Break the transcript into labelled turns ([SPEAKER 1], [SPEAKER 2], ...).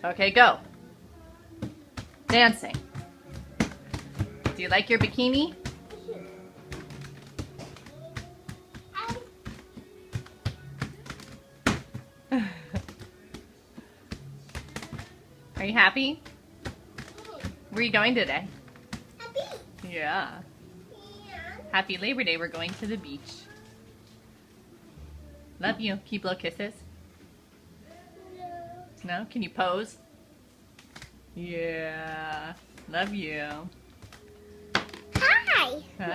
[SPEAKER 1] Okay, go. Dancing. Do you like your bikini? Are you happy? Where are you going today? Yeah. Happy Labor Day. We're going to the beach. Love you. Can you blow kisses? No? Can you pose? Yeah. Love you.
[SPEAKER 2] Hi.
[SPEAKER 1] Huh?